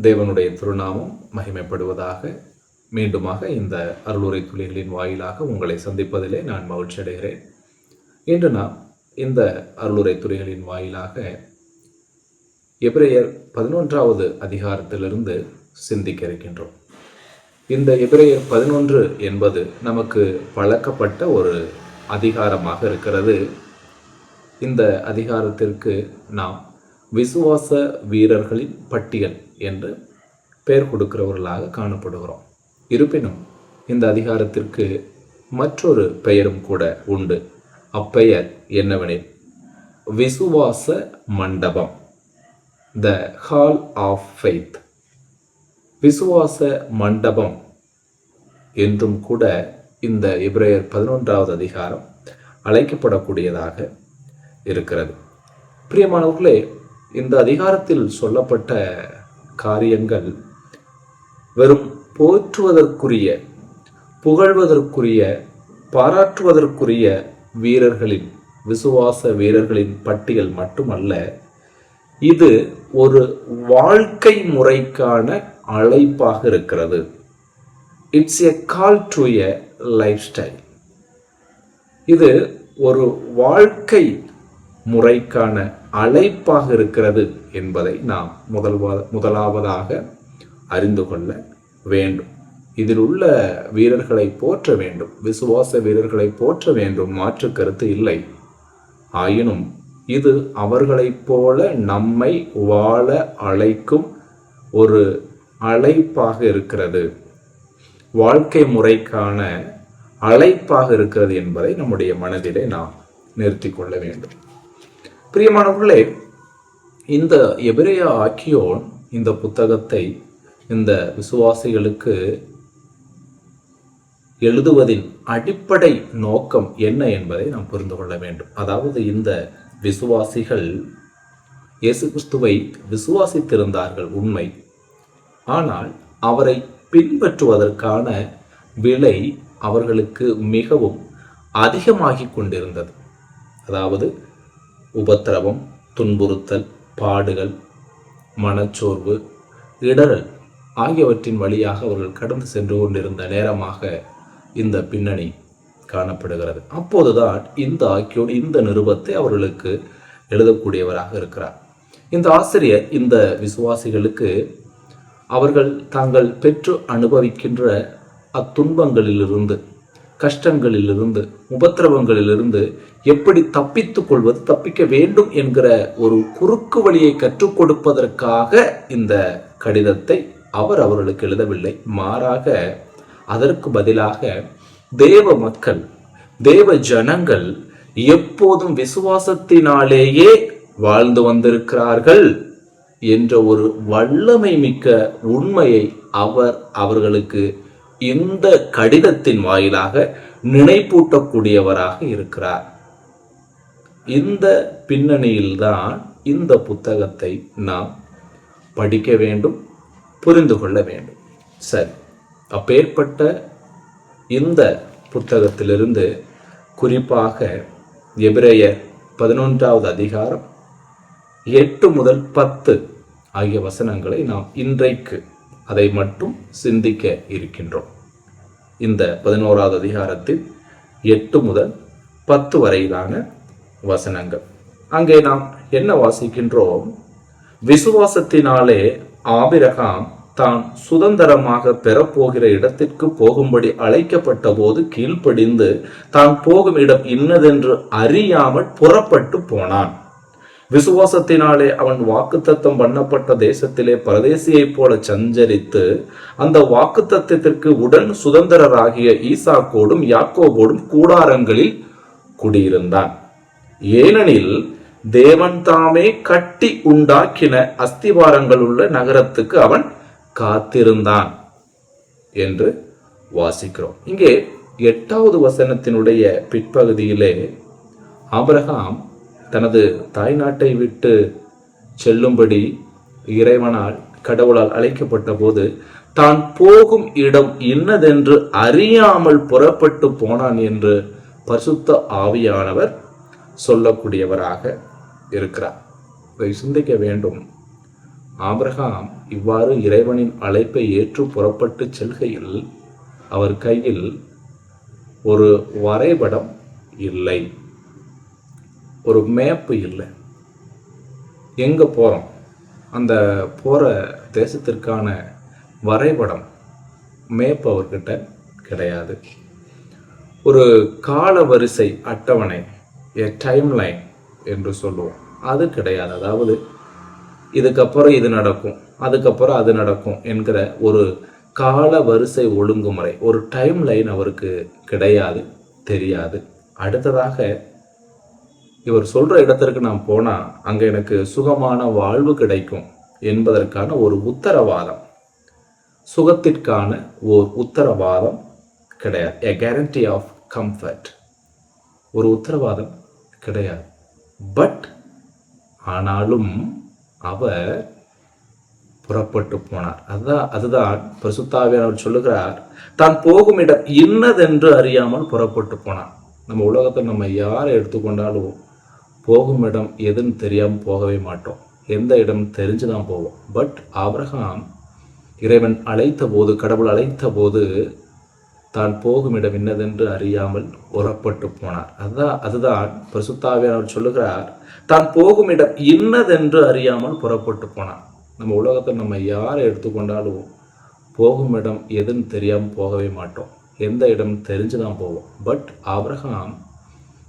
தேவனுடைய திருநாமம் மகிமைப்படுவதாக. மீண்டுமாக இந்த அருளுரை துளிகளின் வாயிலாக உங்களை சந்திப்பதிலே நான் மகிழ்ச்சி அடைகிறேன். இன்று நாம் இந்த அருளுரை துளிகளின் வாயிலாக எபிரேயர் 11வது அதிகாரத்திலிருந்து சிந்திக்க இருக்கின்றோம். இந்த எபிரேயர் 11 என்பது நமக்கு பழக்கப்பட்ட ஒரு அதிகாரமாக இருக்கிறது. இந்த அதிகாரத்திற்கு நாம் விசுவாச வீரர்களின் பட்டியல் என்று பெயர் கொடுக்கிறவர்களாக காணப்படுகிறோம். இருப்பினும் இந்த அதிகாரத்திற்கு மற்றொரு பெயரும் கூட உண்டு. அப்பெயர் என்னவெனில் விசுவாச மண்டபம், த ஹால் ஆஃப் ஃபெய்த். விசுவாச மண்டபம் என்றும் கூட இந்த எபிரேயர் 11வது அதிகாரம் அழைக்கப்படக்கூடியதாக இருக்கிறது. பிரியமானவர்களே, இந்த அதிகாரத்தில் சொல்லப்பட்ட காரியங்கள் வெறும் போற்றுவதற்குரிய, புகழ்வதற்குரிய, பாராட்டுவதற்குரிய வீரர்களின், விசுவாச வீரர்களின் பட்டியல் மட்டுமல்ல, இது ஒரு வாழ்க்கை முறைக்கான அழைப்பாக இருக்கிறது. It's a call to a life style. இது ஒரு வாழ்க்கை முறைக்கான அழைப்பாக இருக்கிறது என்பதை நாம் முதலாவதாக அறிந்து கொள்ள வேண்டும். இதில் உள்ள வீரர்களை போற்ற வேண்டும், விசுவாச வீரர்களை போற்ற வேண்டும், மாற்று கருத்து இல்லை. ஆயினும் இது அவர்களைப் போல நம்மை வாழ அழைக்கும் ஒரு அழைப்பாக இருக்கிறது, வாழ்க்கை முறைக்கான அழைப்பாக இருக்கிறது என்பதை நம்முடைய மனதிலே நாம் நிறுத்தி கொள்ள வேண்டும். பிரியமானவர்களே, இந்த எபிரேய ஆக்கியோன் இந்த புத்தகத்தை இந்த விசுவாசிகளுக்கு எழுதுவதின் அடிப்படை நோக்கம் என்ன என்பதை நாம் புரிந்து கொள்ள வேண்டும். அதாவது இந்த விசுவாசிகள் இயேசு கிறிஸ்துவை விசுவாசித்திருந்தார்கள், உண்மை. ஆனால் அவரை பின்பற்றுவதற்கான விலை அவர்களுக்கு மிகவும் அதிகமாகிக் கொண்டிருந்தது. அதாவது உபத்திரவம், துன்புறுத்தல், பாடுகள், மனச்சோர்வு, இடரல் ஆகியவற்றின் வழியாக அவர்கள் கடந்து சென்று கொண்டிருந்த நேரமாக இந்த பின்னணி காணப்படுகிறது. அப்போதுதான் இந்த ஆக்கியோன் இந்த நிருபத்தை அவர்களுக்கு எழுதக்கூடியவராக இருக்கிறார். இந்த ஆசிரியர் இந்த விசுவாசிகளுக்கு அவர்கள் தாங்கள் பெற்று அனுபவிக்கின்ற அத்துன்பங்களிலிருந்து, கஷ்டங்களிலிருந்து, உபத்திரவங்களிலிருந்து எப்படி தப்பித்துக் கொள்வது, தப்பிக்க வேண்டும் என்கிற ஒரு குறுக்கு வழியை கற்றுக் கொடுப்பதற்காக இந்த கடிதத்தை அவர்களுக்கு எழுதவில்லை. மாறாக அதற்கு பதிலாக தேவ மக்கள், தேவ ஜனங்கள் எப்போதும் விசுவாசத்தினாலேயே வாழ்ந்து வந்திருக்கிறார்கள் என்ற ஒரு வல்லமை மிக்க உண்மையை அவர்களுக்கு இந்த கடிதத்தின் வாயிலாக நினைப்பூட்டக்கூடியவராக இருக்கிறார். இந்த பின்னணியில்தான் இந்த புத்தகத்தை நாம் படிக்க வேண்டும், புரிந்து கொள்ள வேண்டும். சரி, அப்பேற்பட்ட இந்த புத்தகத்திலிருந்து குறிப்பாக எபிரேயர் 11வது அதிகாரம் 8 முதல் 10 ஆகிய வசனங்களை நாம் இன்றைக்கு அதை மட்டும் சிந்திக்க இருக்கின்றோம். இந்த 11வது அதிகாரத்தில் 8 முதல் 10 வரையிலான வசனங்கள். அங்கே நாம் என்ன வாசிக்கின்றோம்? விசுவாசத்தினாலே ஆபிரகாம் தான் சுதந்திரமாக பெறப்போகிற இடத்திற்கு போகும்படி அழைக்கப்பட்ட போது கீழ்ப்படிந்து தான் போகும் இடம் இன்னதென்று அறியாமல் புறப்பட்டு போனான். விசுவாசத்தினாலே அவன் வாக்குத்தத்தம் பண்ணப்பட்ட தேசத்திலே பரதேசியைப் போல சஞ்சரித்து அந்த வாக்குத்தத்தத்திற்கு உடன் சுதந்திரராகிய ஈசாக்கோடும் யாக்கோபோடும் கூடாரங்களில் குடியிருந்தான். ஏனெனில் தேவன் தாமே கட்டி உண்டாக்கின அஸ்திவாரங்கள் உள்ள நகரத்துக்கு அவன் காத்திருந்தான் என்று வாசிக்கிறோம். இங்கே 8வது வசனத்தினுடைய பிற்பகுதியிலே ஆபிரகாம் தனது தாய்நாட்டை விட்டு செல்லும்படி இறைவனால், கடவுளால் அழைக்கப்பட்ட போது தான் போகும் இடம் இன்னதென்று அறியாமல் புறப்பட்டு போனான் என்று பரிசுத்த ஆவியானவர் சொல்லக்கூடியவராக இருக்கிறார். இதை சிந்திக்க வேண்டும். ஆபிரகாம் இவ்வாறு இறைவனின் அழைப்பை ஏற்று புறப்பட்டு செல்கையில் அவர் கையில் ஒரு வரைபடம் இல்லை, ஒரு மேப்பு இல்லை. எங்கே போகிறோம், அந்த போகிற தேசத்திற்கான வரைபடம், மேப் அவர்கிட்ட கிடையாது. ஒரு கால வரிசை அட்டவணை, எ டைம் லைன் என்று சொல்லுவோம், அது கிடையாது. அதாவது இதுக்கப்புறம் இது நடக்கும், அதுக்கப்புறம் அது நடக்கும் என்கிற ஒரு கால வரிசை ஒழுங்குமுறை, ஒரு டைம் லைன் அவருக்கு கிடையாது, தெரியாது. அடுத்ததாக இவர் சொல்கிற இடத்திற்கு நான் போனால் அங்கே எனக்கு சுகமான வாழ்வு கிடைக்கும் என்பதற்கான ஒரு உத்தரவாதம், சுகத்திற்கான ஒரு உத்தரவாதம் கிடையாது. எ கேரண்டி ஆஃப் கம்ஃபர்ட், ஒரு உத்தரவாதம் கிடையாது. பட் ஆனாலும் அவர் புறப்பட்டு போனார். அதுதான் பரிசுத்த ஆவியானவர் சொல்லுகிறார், தான் போகும் இடம் இன்னதென்று அறியாமல் புறப்பட்டு போனார். நம்ம உலகத்தில் நம்ம யாரை எடுத்துக்கொண்டாலும் போகும் இடம் எதுன்னு தெரியாமல் போகவே மாட்டோம், எந்த இடம் தெரிஞ்சு தான் போவோம். பட் ஆபிரகாம் இறைவன் அழைத்த போது, கடவுள் அழைத்த போது தான் போகும் இடம் என்னதென்று அறியாமல் புறப்பட்டு போனார். அதுதான் பரிசுத்த ஆவியானவர் சொல்லுகிறார், தான் போகும் இடம் இன்னதென்று அறியாமல் புறப்பட்டு போனார். நம்ம உலகத்தில் நம்ம யாரை எடுத்துக்கொண்டாலும் போகும் இடம் எதுன்னு தெரியாமல் போகவே மாட்டோம், எந்த இடம் தெரிஞ்சு தான் போவோம். பட் ஆபிரகாம்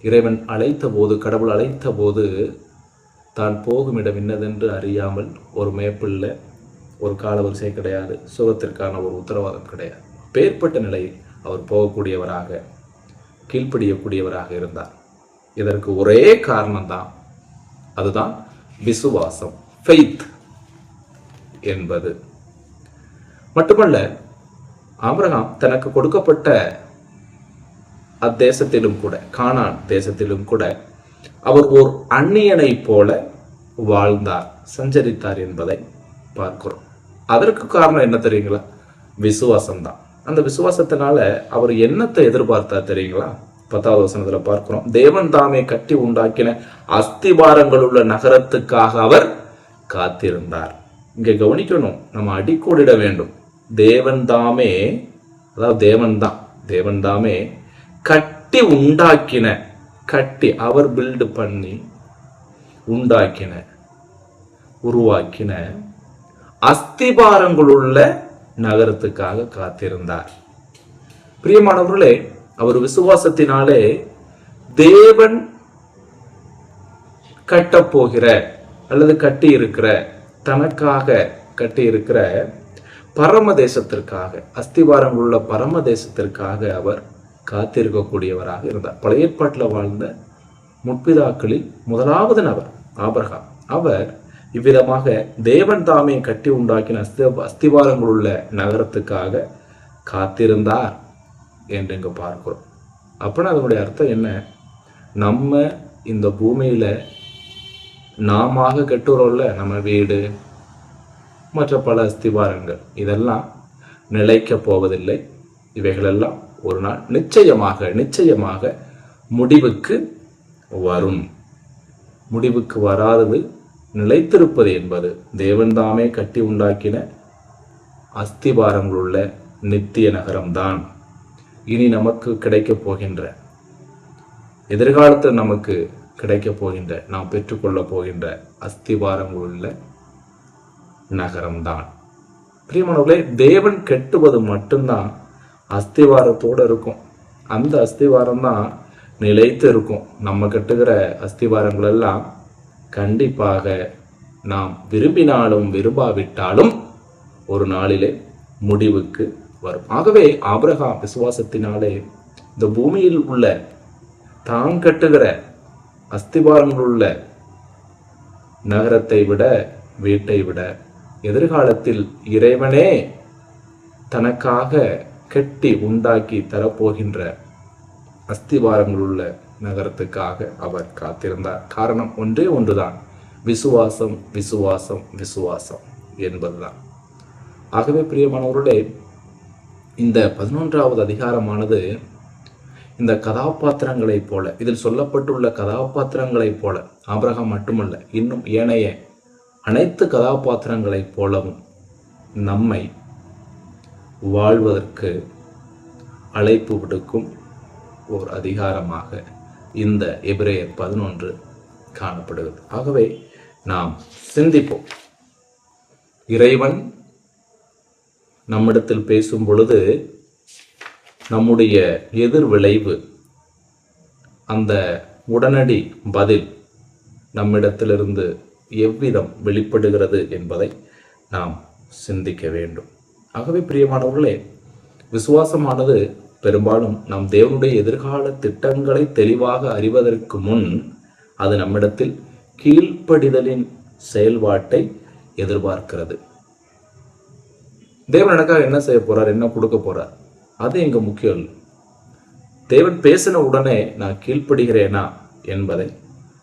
இறைவன் அழைத்த போது, கடவுள் அழைத்த போது தான் போகும் இடம் என்னதென்று அறியாமல், ஒரு மேப்பில்லை, ஒரு காலவரிசை கிடையாது, சுகத்திற்கான ஒரு உத்தரவாதம் கிடையாது. பேர்பட்ட நிலையில் அவர் போகக்கூடியவராக, கீழ்ப்படியக்கூடியவராக இருந்தார். இதற்கு ஒரே காரணம்தான், அதுதான் விசுவாசம், ஃபெய்த் என்பது. மட்டுமல்ல, ஆபிரகாம் தனக்கு கொடுக்கப்பட்ட அத்தேசத்திலும் கூட, கானான் தேசத்திலும் கூட அவர் ஓர் அந்நியனை போல வாழ்ந்தார், சஞ்சரித்தார் என்பதை பார்க்கிறோம். அதற்கு காரணம் என்ன தெரியுங்களா? விசுவாசம்தான். அந்த விசுவாசத்தினால அவர் என்னத்தை எதிர்பார்த்தார் தெரியுங்களா? 10வது வசனத்துல பார்க்கிறோம், தேவன் தாமே கட்டி உண்டாக்கின அஸ்திபாரங்கள் உள்ள நகரத்துக்காக அவர் காத்திருந்தார். இங்க கவனிக்கணும், நம்ம அடிக்கோடிட வேண்டும். தேவன் தாமே, அதாவது தேவன் தாமே கட்டி உண்டாக்கின, கட்டி அவர் பில்டு பண்ணி உண்டாக்கின, உருவாக்கின அஸ்திபாரங்களுள்ள நகரத்துக்காக காத்திருந்தார். பிரியமானவர்களே, அவர் விசுவாசத்தினாலே தேவன் கட்டப்போகிற அல்லது கட்டி இருக்கிற, தனக்காக கட்டி இருக்கிற பரமதேசத்திற்காக, அஸ்திவாரங்கள் உள்ள பரமதேசத்திற்காக அவர் காத்திருக்கக்கூடியவராக இருந்தார். பழைய ஏற்பாட்டில் வாழ்ந்த முற்பிதாக்களில் முதலாவது நபர் ஆபிரகாம். அவர் இவ்விதமாக தேவன் தாமே கட்டி உண்டாக்கின அஸ்திவாரங்கள் உள்ள நகரத்துக்காக காத்திருந்தார் என்று இங்கு பார்க்கிறோம். அப்படின்னா அதனுடைய அர்த்தம் என்ன? நம்ம இந்த பூமியில நாம கட்டுறோம்ல, நம்ம வீடு, மற்ற பல அஸ்திவாரங்கள், இதெல்லாம் நிலைக்க போவதில்லை. இவைகளெல்லாம் ஒரு நாள் நிச்சயமாக முடிவுக்கு வரும். முடிவுக்கு வராதது, நிலைத்திருப்பது என்பது தேவன் தாமே கட்டி உண்டாக்கின அஸ்திபாரங்கள் உள்ள நித்திய நகரம்தான். இனி நமக்கு கிடைக்கப் போகின்ற, எதிர்காலத்தில் நமக்கு கிடைக்கப் போகின்ற, நாம் பெற்றுக்கொள்ளப் போகின்ற அஸ்திபாரங்கள் உள்ள நகரம்தான். பிரியமானவர்களே, தேவன் கட்டுவது மட்டும்தான் அஸ்திவாரத்தோடு இருக்கும். அந்த அஸ்திவாரம் தான் நிலைத்து இருக்கும். நம்ம கட்டுகிற அஸ்திவாரங்கள் எல்லாம் கண்டிப்பாக நாம் விரும்பினாலும் விரும்பாவிட்டாலும் ஒரு நாளிலே முடிவுக்கு வரும். ஆகவே ஆபிரகாம் விசுவாசத்தினாலே இந்த பூமியில் உள்ள தான் கட்டுகிற அஸ்திவாரங்கள் உள்ள நகரத்தை விட, வீட்டை விட, எதிர்காலத்தில் இறைவனே தனக்காக கட்டி உண்டாக்கி தரப்போகின்ற அஸ்திவாரங்கள் உள்ள நகரத்துக்காக அவர் காத்திருந்தார். காரணம் ஒன்றே ஒன்றுதான், விசுவாசம், விசுவாசம், விசுவாசம் என்பதுதான். ஆகவே பிரியமானவர்களே, இந்த 11வது அதிகாரமானது இந்த கதாபாத்திரங்களைப் போல, இதில் சொல்லப்பட்டுள்ள கதாபாத்திரங்களைப் போல, ஆபிரகாம் மட்டுமல்ல, இன்னும் ஏனைய அனைத்து கதாபாத்திரங்களைப் போலவும் நம்மை வாழ்வதற்கு அழைப்பு விடுக்கும் ஒரு அதிகாரமாக இந்த எபிரேயர் 11 காணப்படுகிறது. ஆகவே நாம் சிந்திப்போம். இறைவன் நம்மிடத்தில் பேசும் பொழுது நம்முடைய எதிர் விளைவு, அந்த உடனடி பதில் நம்மிடத்திலிருந்து எவ்விதம் வெளிப்படுகிறது என்பதை நாம் சிந்திக்க வேண்டும். ஆகவே பிரியமானவர்களே, விசுவாசமானது பெரும்பாலும் நம் தேவனுடைய எதிர்கால திட்டங்களை தெளிவாக அறிவதற்கு முன் அது நம்மிடத்தில் கீழ்ப்படிதலின் செயல்பாட்டை எதிர்பார்க்கிறது. தேவன் எனக்காக என்ன செய்ய போறார், என்ன கொடுக்க போறார், அது எங்க முக்கியம் இல்லை. தேவன் பேசின உடனே நான் கீழ்ப்படுகிறேனா என்பதை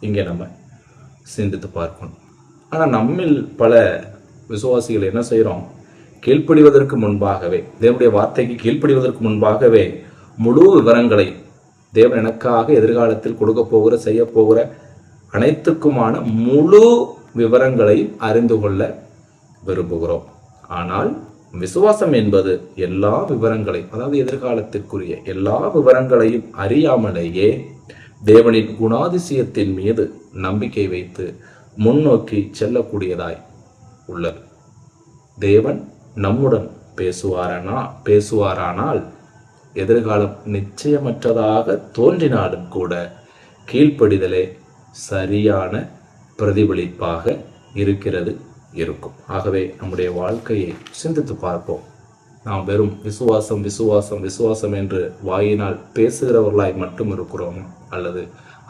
இங்கே நம்ம சிந்தித்து பார்க்கணும். ஆனால் நம்மில் பல விசுவாசிகள் என்ன செய்கிறோம், கீழ்ப்படிவதற்கு முன்பாகவே, தேவனுடைய வார்த்தைக்கு கீழ்ப்படிவதற்கு முன்பாகவே முழு விவரங்களை தேவன் எனக்காக எதிர்காலத்தில் கொடுக்க போகிற, செய்ய போகிற அனைத்துக்குமான முழு விவரங்களையும் அறிந்து கொள்ள விரும்புகிறோம். ஆனால் விசுவாசம் என்பது எல்லா விவரங்களையும், அதாவது எதிர்காலத்திற்குரிய எல்லா விவரங்களையும் அறியாமலேயே தேவனின் குணாதிசயத்தின் மீது நம்பிக்கை வைத்து முன்னோக்கி செல்லக்கூடியதாய் உள்ளது. தேவன் நம்முடன் பேசுவாரானால் எதிர்காலம் நிச்சயமற்றதாக தோன்றினாலும் கூட கீழ்ப்படிதலே சரியான பிரதிபலிப்பாக இருக்கும். ஆகவே நம்முடைய வாழ்க்கையை சிந்தித்து பார்ப்போம். நாம் வெறும் விசுவாசம் விசுவாசம் விசுவாசம் என்று வாயினால் பேசுகிறவர்களாய் மட்டும் இருக்கிறோம், அல்லது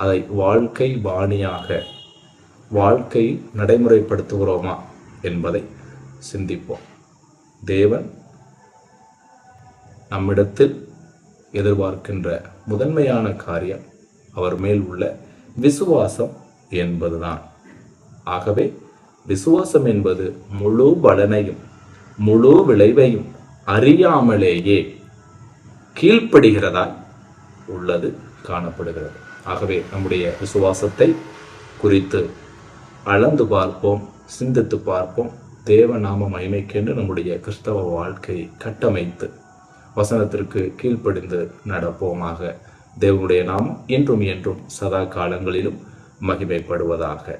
அதை வாழ்க்கை பாணியாக வாழ்க்கை நடைமுறைப்படுத்துகிறோமா என்பதை சிந்திப்போம். தேவன் நம்மிடத்தில் எதிர்பார்க்கின்ற முதன்மையான காரியம் அவர் மேல் உள்ள விசுவாசம் என்பதுதான். ஆகவே விசுவாசம் என்பது முழு பலனையும் முழு விளைவையும் அறியாமலேயே கீழ்ப்படுகிறதாய் உள்ளது காணப்படுகிறது. ஆகவே நம்முடைய விசுவாசத்தை குறித்து அளந்து பார்ப்போம், சிந்தித்து பார்ப்போம். தேவ நாம மகிமைக்கென்று நம்முடைய கிறிஸ்தவ வாழ்க்கையை கட்டமைத்து வசனத்திற்கு கீழ்ப்படிந்து நடப்போமாக. தேவனுடைய நாமம் இன்றும் என்றும் சதா காலங்களிலும் மகிமைப்படுவதாக.